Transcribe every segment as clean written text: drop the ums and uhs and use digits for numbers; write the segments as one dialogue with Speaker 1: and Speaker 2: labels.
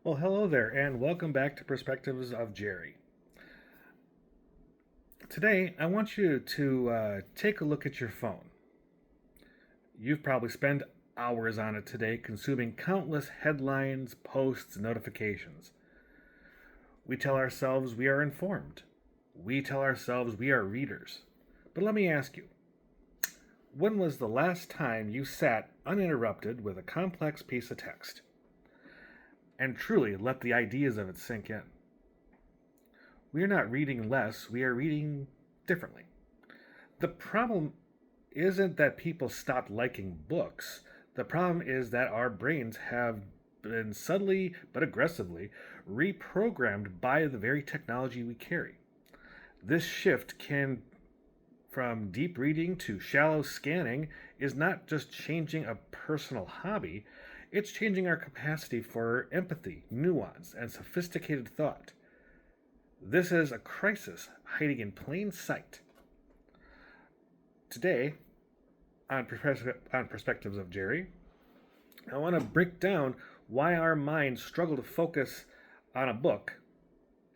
Speaker 1: Well, hello there, and welcome back to Perspectives of Jerry. Today, I want you to take a look at your phone. You've probably spent hours on it today, consuming countless headlines, posts, and notifications. We tell ourselves we are informed. We tell ourselves we are readers. But let me ask you, when was the last time you sat uninterrupted with a complex piece of text and truly let the ideas of it sink in? We are not reading less, we are reading differently. The problem isn't that people stopped liking books. The problem is that our brains have been subtly but aggressively reprogrammed by the very technology we carry. This shift can from deep reading to shallow scanning is not just changing a personal hobby, it's changing our capacity for empathy, nuance, and sophisticated thought. This is a crisis hiding in plain sight. Today, on Perspectives of Jerry, I want to break down why our minds struggle to focus on a book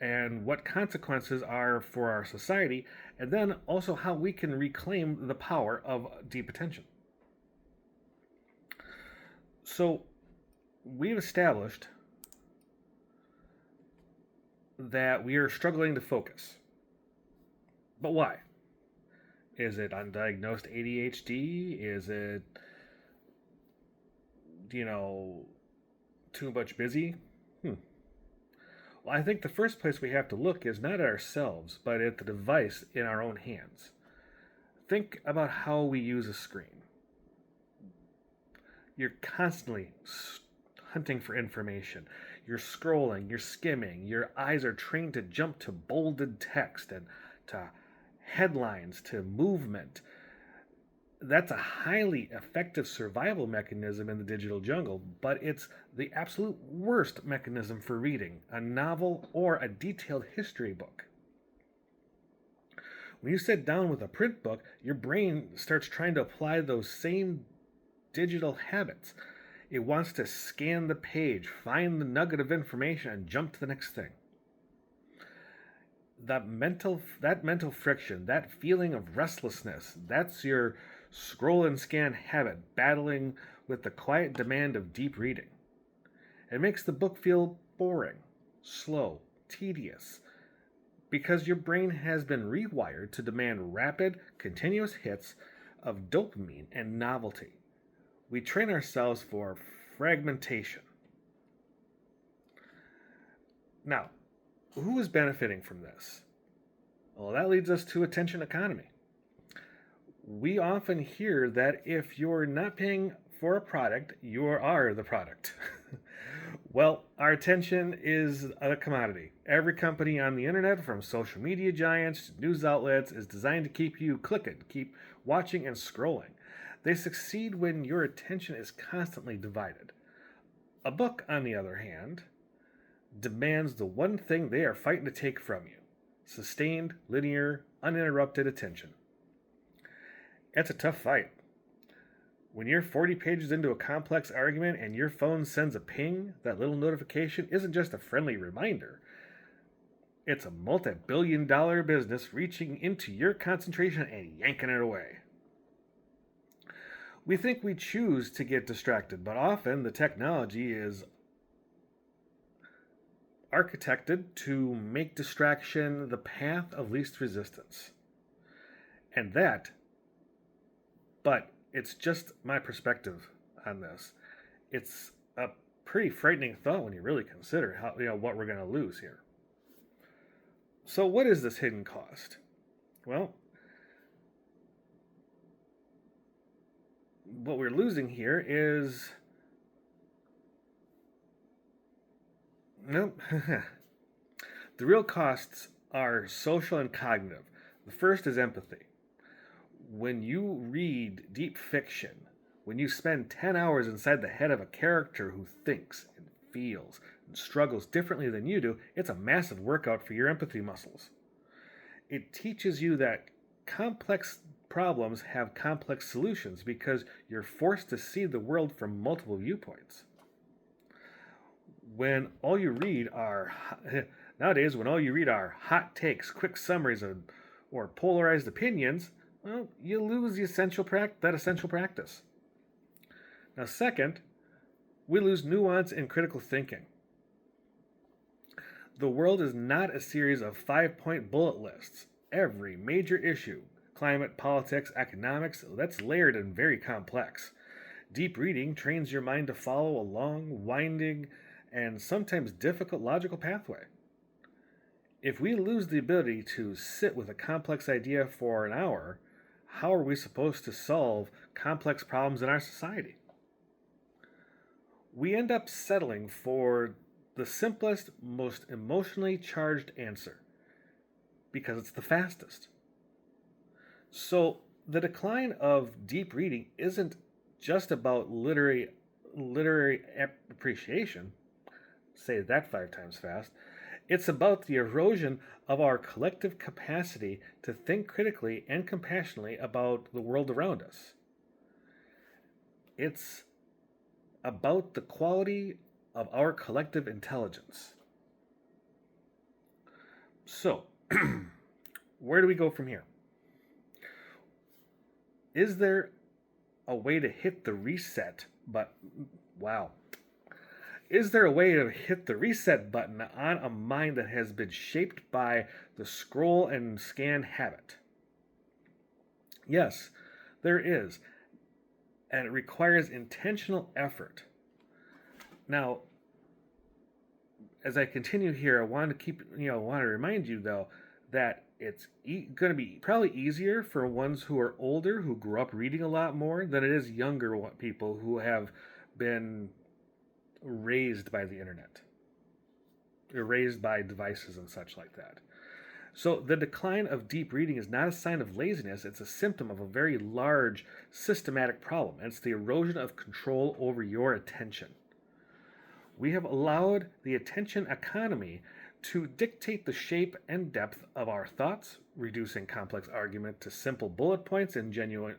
Speaker 1: and what consequences are for our society, and then also how we can reclaim the power of deep attention. So, we've established that we are struggling to focus. But why? Is it undiagnosed ADHD? Is it, you know, too much busy? Hmm. Well, I think the first place we have to look is not at ourselves, but at the device in our own hands. Think about how we use a screen. You're constantly hunting for information. You're scrolling, you're skimming, your eyes are trained to jump to bolded text and to headlines to movement. That's a highly effective survival mechanism in the digital jungle, but it's the absolute worst mechanism for reading a novel or a detailed history book. When you sit down with a print book, your brain starts trying to apply those same digital habits. It wants to scan the page, find the nugget of information, and jump to the next thing. That mental friction, that feeling of restlessness, that's your scroll and scan habit battling with the quiet demand of deep reading. It makes the book feel boring, slow, tedious, because your brain has been rewired to demand rapid, continuous hits of dopamine and novelty. We train ourselves for fragmentation. Now, who is benefiting from this? Well, that leads us to attention economy. We often hear that if you're not paying for a product, you are the product. Well, our attention is a commodity. Every company on the internet, from social media giants to news outlets, is designed to keep you clicking, keep watching and scrolling. They succeed when your attention is constantly divided. A book, on the other hand, demands the one thing they are fighting to take from you: sustained, linear, uninterrupted attention. It's a tough fight. When you're 40 pages into a complex argument and your phone sends a ping, that little notification isn't just a friendly reminder. It's a multi-billion-dollar business reaching into your concentration and yanking it away. We think we choose to get distracted, but often the technology is architected to make distraction the path of least resistance. And that, but it's just my perspective on this. It's a pretty frightening thought when you really consider how what we're going to lose here. So what is this hidden cost? Well, what we're losing here is nope. The real costs are social and cognitive. The first is empathy. When you read deep fiction, when you spend 10 hours inside the head of a character who thinks and feels and struggles differently than you do, it's a massive workout for your empathy muscles. It teaches you that complex problems have complex solutions because you're forced to see the world from multiple viewpoints. when all you read are nowadays when all you read are hot takes, quick summaries, or polarized opinions, well, you lose that essential practice. Now, second, we lose nuance in critical thinking. The world is not a series of 5-point bullet lists. Every major issue, climate, politics, economics, that's layered and very complex. Deep reading trains your mind to follow a long, winding, and sometimes difficult logical pathway. If we lose the ability to sit with a complex idea for an hour, how are we supposed to solve complex problems in our society? We end up settling for the simplest, most emotionally charged answer because it's the fastest. So, the decline of deep reading isn't just about literary appreciation. Say that 5 times fast. It's about the erosion of our collective capacity to think critically and compassionately about the world around us. It's about the quality of our collective intelligence. So, where do we go from here? Is there a way to hit the reset button? Wow. Is there a way to hit the reset button on a mind that has been shaped by the scroll and scan habit? Yes, there is. And it requires intentional effort. Now, as I continue here, I want to remind you though that it's going to be probably easier for ones who are older, who grew up reading a lot more, than it is younger people who have been raised by the internet, or raised by devices and such like that. So the decline of deep reading is not a sign of laziness, it's a symptom of a very large systematic problem, and it's the erosion of control over your attention. We have allowed the attention economy to dictate the shape and depth of our thoughts, reducing complex argument to simple bullet points and genuine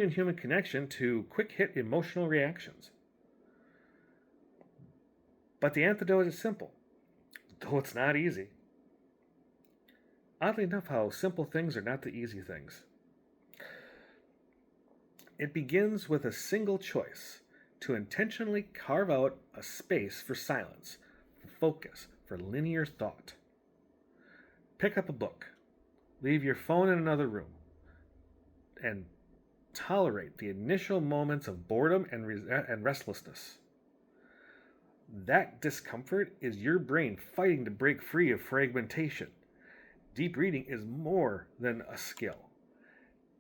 Speaker 1: human connection to quick hit emotional reactions. But the antidote is simple, though it's not easy. Oddly enough, how simple things are not the easy things. It begins with a single choice to intentionally carve out a space for silence, for focus, for linear thought. Pick up a book, leave your phone in another room, and tolerate the initial moments of boredom and restlessness. That discomfort is your brain fighting to break free of fragmentation. Deep reading is more than a skill.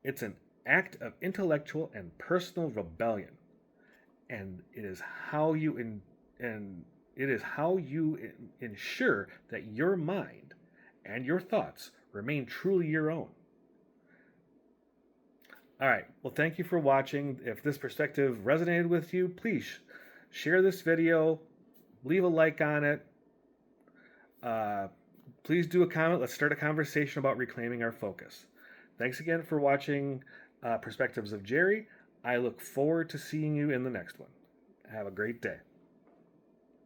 Speaker 1: It's an act of intellectual and personal rebellion, and it is how you ensure that your mind and your thoughts remain truly your own. All right. Well, thank you for watching. If this perspective resonated with you, please share this video, leave a like on it. Please do a comment. Let's start a conversation about reclaiming our focus. Thanks again for watching Perspectives of Jerry. I look forward to seeing you in the next one. Have a great day.